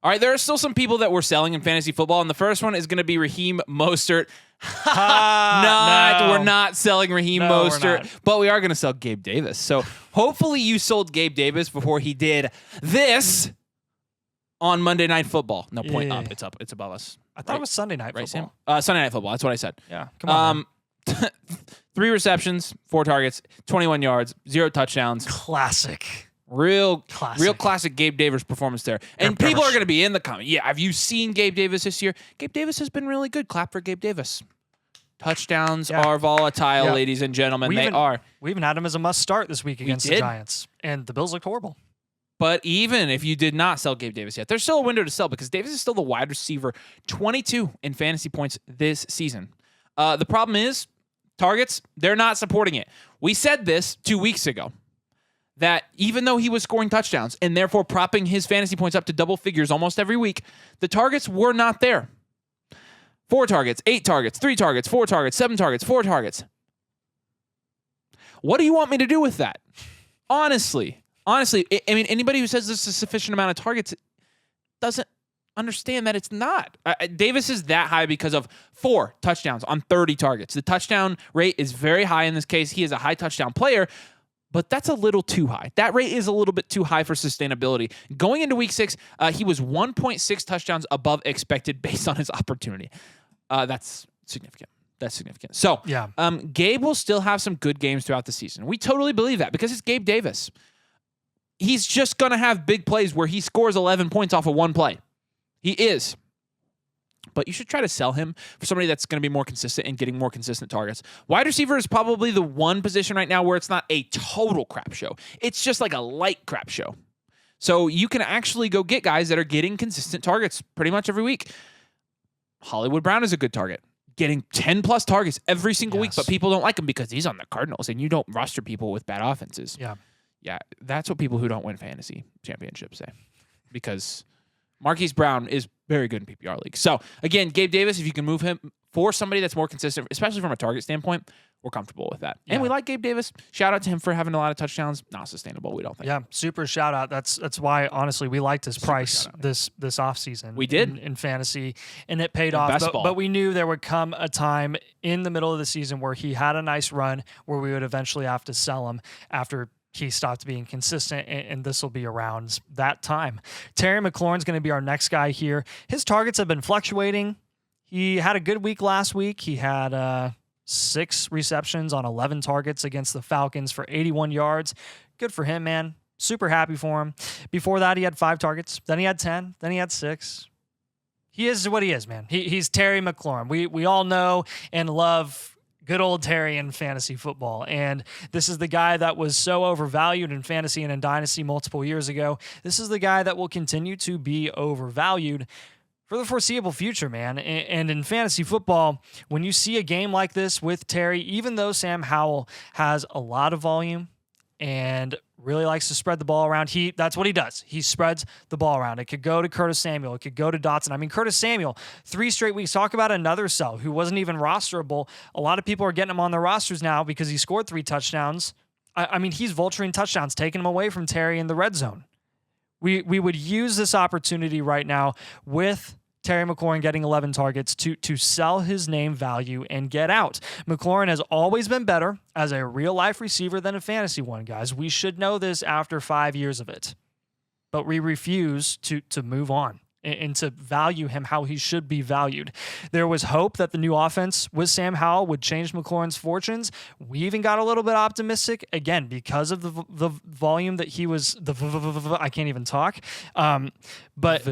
All right, there are still some people that we're selling in fantasy football, and the first one is going to be Raheem Mostert. No. We're not selling Raheem Mostert, but we are going to sell Gabe Davis. So hopefully you sold Gabe Davis before he did this on Monday Night Football. No, point up. It's up. It's above us. I thought it was Sunday Night Football. Sam? Sunday Night Football. That's what I said. Yeah, come on. 3 receptions, 4 targets, 21 yards, 0 touchdowns. Classic. Real classic Gabe Davis performance there. And people are going to be in the comment. Yeah, have you seen Gabe Davis this year? Gabe Davis has been really good. Clap for Gabe Davis. Touchdowns are volatile, ladies and gentlemen. They are. We even had him as a must start this week against the Giants. And the Bills looked horrible. But even if you did not sell Gabe Davis yet, there's still a window to sell because Davis is still the wide receiver 22 in fantasy points this season. The problem is targets, they're not supporting it. We said this 2 weeks ago, that even though he was scoring touchdowns and therefore propping his fantasy points up to double figures almost every week, the targets were not there. 4 targets, 8 targets, 3 targets, 4 targets, 7 targets, 4 targets. What do you want me to do with that? Honestly, I mean, anybody who says this is a sufficient amount of targets doesn't understand that it's not. Davis is that high because of 4 touchdowns on 30 targets. The touchdown rate is very high in this case. He is a high touchdown player, but that's a little too high. That rate is a little bit too high for sustainability. Going into week 6, he was 1.6 touchdowns above expected based on his opportunity. That's significant. So, Gabe will still have some good games throughout the season. We totally believe that because it's Gabe Davis. He's just going to have big plays where he scores 11 points off of one play. He is. But you should try to sell him for somebody that's going to be more consistent and getting more consistent targets. Wide receiver is probably the one position right now where it's not a total crap show. It's just like a light crap show. So you can actually go get guys that are getting consistent targets pretty much every week. Hollywood Brown is a good target. Getting 10-plus targets every single week, but people don't like him because he's on the Cardinals, and you don't roster people with bad offenses. Yeah, that's what people who don't win fantasy championships say. Because Marquise Brown is very good in PPR leagues. So, again, Gabe Davis, if you can move him for somebody that's more consistent, especially from a target standpoint, we're comfortable with that. And we like Gabe Davis. Shout out to him for having a lot of touchdowns. Not sustainable, we don't think. Yeah, super shout out. That's why, honestly, we liked his price this offseason. We did. In fantasy, and it paid off. But we knew there would come a time in the middle of the season where he had a nice run where we would eventually have to sell him after he stopped being consistent, and this will be around that time. Terry McLaurin's going to be our next guy here. His targets have been fluctuating. He had a good week last week. He had 6 receptions on 11 targets against the Falcons for 81 yards. Good for him, man. Super happy for him. Before that, he had 5 targets. Then he had 10. Then he had 6. He is what he is, man. He's Terry McLaurin. We all know and love good old Terry in fantasy football. And this is the guy that was so overvalued in fantasy and in dynasty multiple years ago. This is the guy that will continue to be overvalued for the foreseeable future, man. And in fantasy football, when you see a game like this with Terry, even though Sam Howell has a lot of volume and really likes to spread the ball around, that's what he does. He spreads the ball around. It could go to Curtis Samuel. It could go to Dotson. I mean, Curtis Samuel, 3 straight weeks. Talk about another sell who wasn't even rosterable. A lot of people are getting him on their rosters now because he scored 3 touchdowns. I mean, he's vulturing touchdowns, taking him away from Terry in the red zone. We would use this opportunity right now with Terry McLaurin getting 11 targets to sell his name value and get out. McLaurin has always been better as a real-life receiver than a fantasy one, guys. We should know this after 5 years of it. But we refuse to move on and to value him how he should be valued. There was hope that the new offense with Sam Howell would change McLaurin's fortunes. We even got a little bit optimistic, again, because of the volume that he was... I can't even talk. But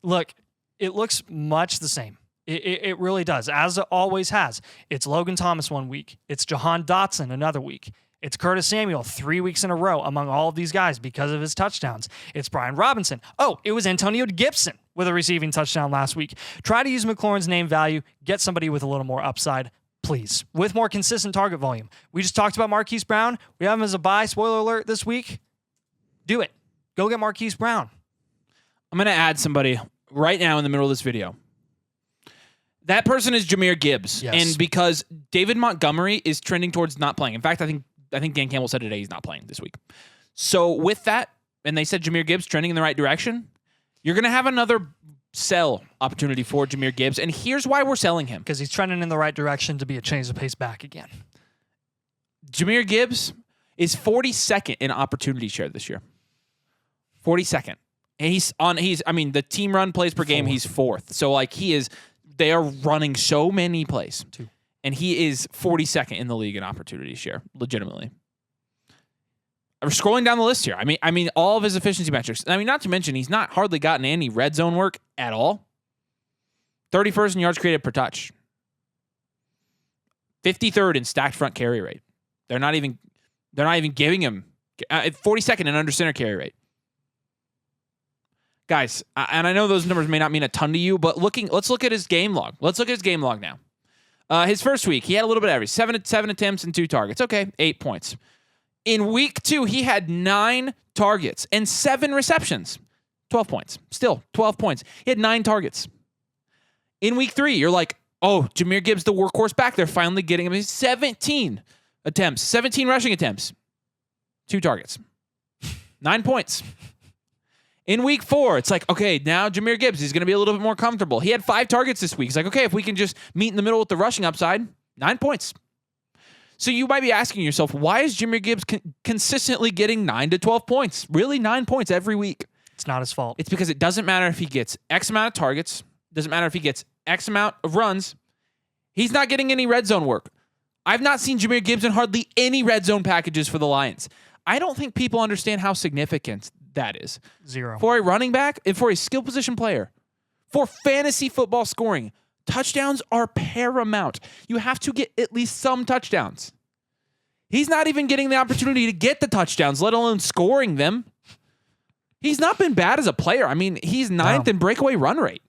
look... It looks much the same. It really does, as it always has. It's Logan Thomas one week. It's Jahan Dotson another week. It's Curtis Samuel 3 weeks in a row among all of these guys because of his touchdowns. It's Brian Robinson. Oh, it was Antonio Gibson with a receiving touchdown last week. Try to use McLaurin's name value. Get somebody with a little more upside, please, with more consistent target volume. We just talked about Marquise Brown. We have him as a buy. Spoiler alert this week. Do it. Go get Marquise Brown. I'm going to add somebody right now in the middle of this video. That person is Jahmyr Gibbs. Yes. And because David Montgomery is trending towards not playing. In fact, I think Dan Campbell said today he's not playing this week. So with that, and they said Jahmyr Gibbs trending in the right direction, You're going to have another sell opportunity for Jahmyr Gibbs, and here's why we're selling him. Because he's trending in the right direction to be a change of pace back again. Jahmyr Gibbs is 42nd in opportunity share this year. 42nd. And the team run plays per game, he's 4th. So, they are running so many plays. 2. And he is 42nd in the league in opportunity share, legitimately. We're scrolling down the list here. I mean, all of his efficiency metrics. Not to mention, he's not hardly gotten any red zone work at all. 31st in yards created per touch. 53rd in stacked front carry rate. They're not even giving him 42nd in under center carry rate. Guys, and I know those numbers may not mean a ton to you, but let's look at his game log. Let's look at his game log now. His first week, he had a little bit of everything. 7 attempts and 2 targets. Okay, 8 points. In week 2, he had 9 targets and 7 receptions. 12 points. Still, 12 points. He had 9 targets. In week 3, you're like, oh, Jahmyr Gibbs, the workhorse back. They're finally getting him. 17 attempts, 17 rushing attempts, 2 targets, 9 points. In week 4, it's like, okay, now Jahmyr Gibbs is going to be a little bit more comfortable. He had 5 targets this week. It's like, okay, if we can just meet in the middle with the rushing upside, 9 points. So you might be asking yourself, why is Jahmyr Gibbs consistently getting 9 to 12 points? Really, 9 points every week? It's not his fault. It's because it doesn't matter if he gets X amount of targets. Doesn't matter if he gets X amount of runs. He's not getting any red zone work. I've not seen Jahmyr Gibbs in hardly any red zone packages for the Lions. I don't think people understand how significant that is. 0. For a running back and for a skill position player. For fantasy football scoring, touchdowns are paramount. You have to get at least some touchdowns. He's not even getting the opportunity to get the touchdowns, let alone scoring them. He's not been bad as a player. He's 9th in breakaway run rate.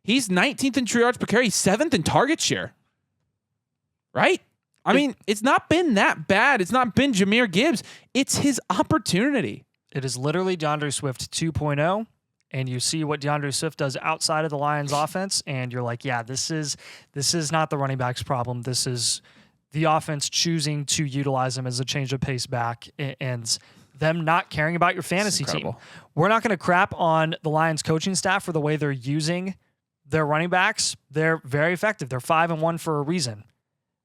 He's 19th in true yards per carry, 7th in target share. Right? It's not been that bad. It's not been Jahmyr Gibbs. It's his opportunity. It is literally DeAndre Swift 2.0, and you see what DeAndre Swift does outside of the Lions offense, and you're like, yeah, this is not the running back's problem. This is the offense choosing to utilize him as a change of pace back and them not caring about your fantasy team. We're not going to crap on the Lions coaching staff for the way they're using their running backs. They're very effective. They're 5-1 for a reason.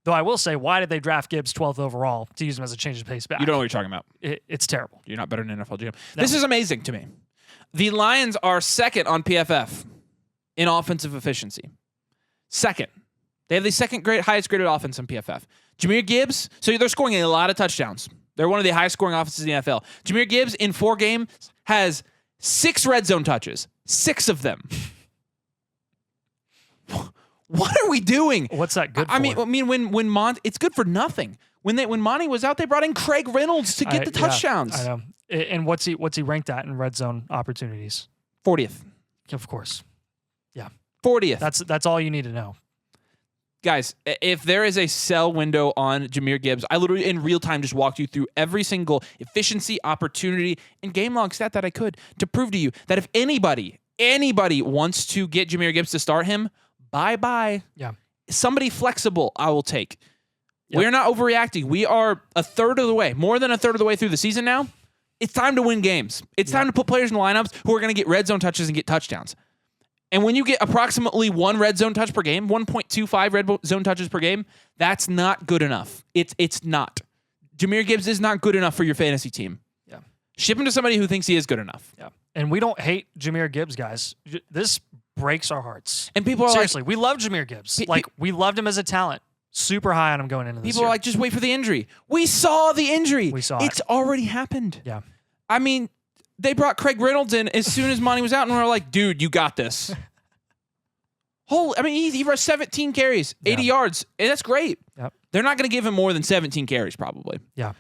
Though I will say, why did they draft Gibbs 12th overall to use him as a change of pace back? You don't know what you're talking about. It's terrible. You're not better than NFL GM. No. This is amazing to me. The Lions are 2nd on PFF in offensive efficiency. 2nd. They have the 2nd highest graded offense on PFF. Jahmyr Gibbs, so they're scoring a lot of touchdowns. They're one of the highest scoring offenses in the NFL. Jahmyr Gibbs in 4 games has 6 red zone touches. 6 of them. What are we doing? What's that good for? When Monty, it's good for nothing. When Monty was out, they brought in Craig Reynolds to get the touchdowns. I know. And what's he ranked at in red zone opportunities? 40th. Of course. Yeah. 40th. That's all you need to know. Guys, if there is a sell window on Jahmyr Gibbs, I literally in real time just walked you through every single efficiency, opportunity, and game log stat that I could to prove to you that if anybody wants to get Jahmyr Gibbs to start him, bye-bye. Yeah. Somebody flexible, I will take. Yep. We're not overreacting. We are more than a third of the way through the season now. It's time to win games. It's time to put players in lineups who are going to get red zone touches and get touchdowns. And when you get approximately 1 red zone touch per game, 1.25 red zone touches per game, that's not good enough. It's not. Jahmyr Gibbs is not good enough for your fantasy team. Yeah. Ship him to somebody who thinks he is good enough. Yeah. And we don't hate Jahmyr Gibbs, guys. This breaks our hearts. And people are seriously, we love Jahmyr Gibbs. We loved him as a talent. Super high on him going into this People year. are like, just wait for the injury. We saw the injury. We saw It's already happened. Yeah. They brought Craig Reynolds in as soon as Monty was out, and we were like, dude, you got this. He rushed 17 carries, 80 yards. And that's great. Yep. They're not going to give him more than 17 carries, probably. Yeah.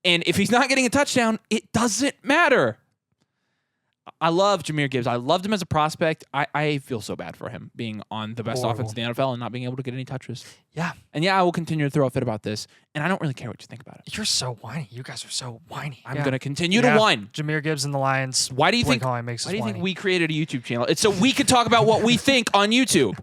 And if he's not getting a touchdown, it doesn't matter. I love Jahmyr Gibbs. I loved him as a prospect. I feel so bad for him being on the best offense in the NFL and not being able to get any touches. Yeah. And I will continue to throw a fit about this. And I don't really care what you think about it. You're so whiny. You guys are so whiny. I'm going to continue to whine. Jahmyr Gibbs and the Lions. Why do you think we created a YouTube channel? It's so we could talk about what we think on YouTube.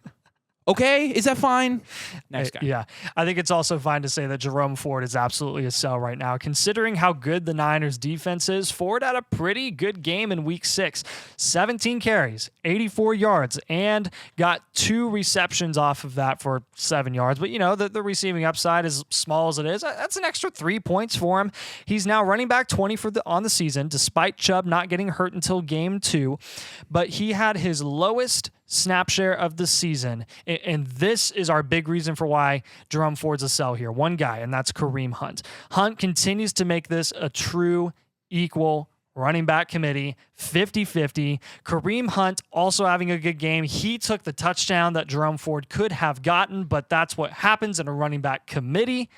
Okay, is that fine? Next guy. Yeah, I think it's also fine to say that Jerome Ford is absolutely a sell right now. Considering how good the Niners defense is, Ford had a pretty good game in week 6. 17 carries, 84 yards, and got 2 receptions off of that for 7 yards. But, the receiving upside, as small as it is, that's an extra 3 points for him. He's now running back 20 on the season, despite Chubb not getting hurt until game 2. But he had his lowest snap share of the season, and this is our big reason for why Jerome Ford's a sell here. One guy, and that's Kareem Hunt. Hunt continues to make this a true equal running back committee, 50-50. Kareem Hunt also having a good game. He took the touchdown that Jerome Ford could have gotten, but that's what happens in a running back committee.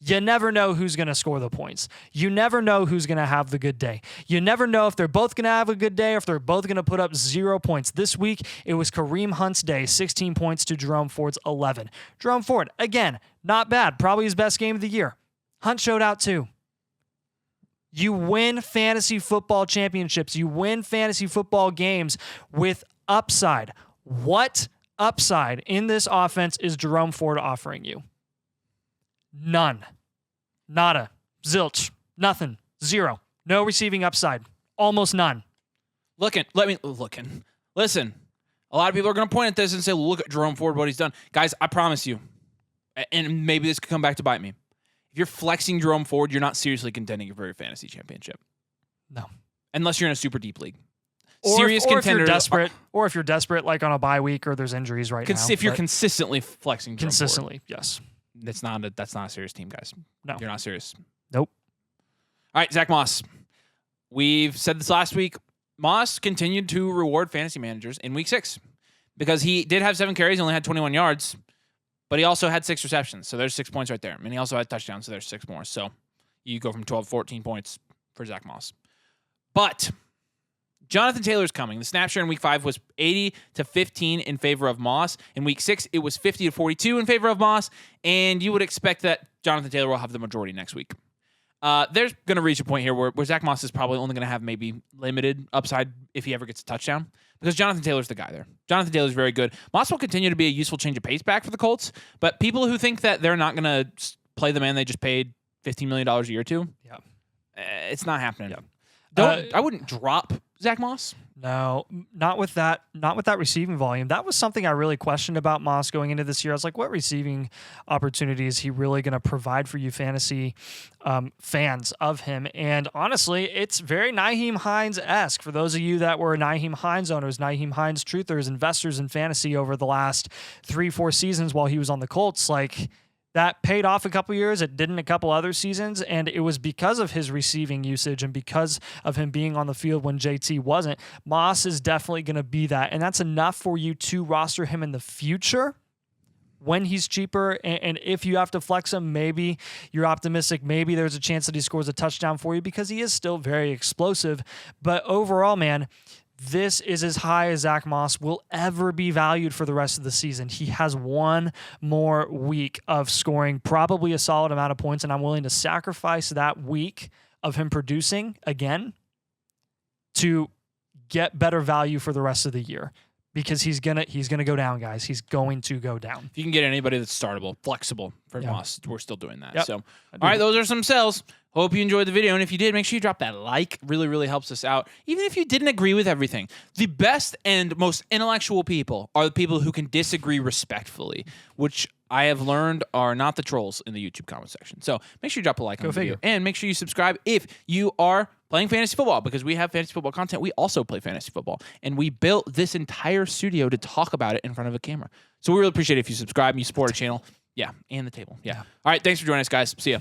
You never know who's going to score the points. You never know who's going to have the good day. You never know if they're both going to have a good day or if they're both going to put up 0 points. This week, it was Kareem Hunt's day, 16 points to Jerome Ford's 11. Jerome Ford, again, not bad. Probably his best game of the year. Hunt showed out too. You win fantasy football championships. You win fantasy football games with upside. What upside in this offense is Jerome Ford offering you? None. Nada. Zilch. Nothing. 0. No receiving upside. Almost none. Listen, a lot of people are going to point at this and say, look at Jerome Ford, what he's done. Guys, I promise you, and maybe this could come back to bite me. If you're flexing Jerome Ford, you're not seriously contending for your fantasy championship. No. Unless you're in a super deep league. Or if you're desperate, like on a bye week or there's injuries right now. If you're consistently flexing Jerome Consistently, Ford. Yes. That's not a serious team, guys. No. You're not serious. Nope. All right, Zach Moss. We've said this last week. Moss continued to reward fantasy managers in week 6 because he did have 7 carries, only had 21 yards, but he also had 6 receptions. So there's 6 points right there. And he also had touchdowns, so there's 6 more. So you go from 12 to 14 points for Zach Moss. But Jonathan Taylor's coming. The snap share in week 5 was 80-15 in favor of Moss. In week 6, it was 50-42 in favor of Moss. And you would expect that Jonathan Taylor will have the majority next week. There's going to reach a point here where Zach Moss is probably only going to have maybe limited upside if he ever gets a touchdown because Jonathan Taylor's the guy there. Jonathan Taylor's very good. Moss will continue to be a useful change of pace back for the Colts, but people who think that they're not going to play the man they just paid $15 million a year to, it's not happening. I wouldn't drop Zach Moss. No, not with that receiving volume. That was something I really questioned about Moss going into this year. I was like, what receiving opportunity is he really going to provide for you fantasy fans of him? And honestly, it's very Nyheim Hines-esque. For those of you that were Nyheim Hines owners, Nyheim Hines truthers, investors in fantasy over the last 3-4 seasons while he was on the Colts, like, that paid off a couple years. It didn't a couple other seasons, and it was because of his receiving usage and because of him being on the field when JT wasn't. Moss is definitely going to be that, and that's enough for you to roster him in the future when he's cheaper. And if you have to flex him, maybe you're optimistic. Maybe there's a chance that he scores a touchdown for you because he is still very explosive. But overall, man, this is as high as Zach Moss will ever be valued for the rest of the season. He has one more week of scoring probably a solid amount of points, and I'm willing to sacrifice that week of him producing again to get better value for the rest of the year because he's gonna go down, guys. He's going to go down. If you can get anybody that's startable, flexible for Moss, we're still doing that. Yep. So, all right, those are some sells. Hope you enjoyed the video, and if you did, make sure you drop that like. Really, really helps us out. Even if you didn't agree with everything, the best and most intellectual people are the people who can disagree respectfully, which I have learned are not the trolls in the YouTube comment section. So make sure you drop a like on the video, and make sure you subscribe if you are playing fantasy football, because we have fantasy football content. We also play fantasy football, and we built this entire studio to talk about it in front of a camera. So we really appreciate it if you subscribe and you support our channel. Yeah, and the table. Yeah. All right, thanks for joining us, guys. See ya.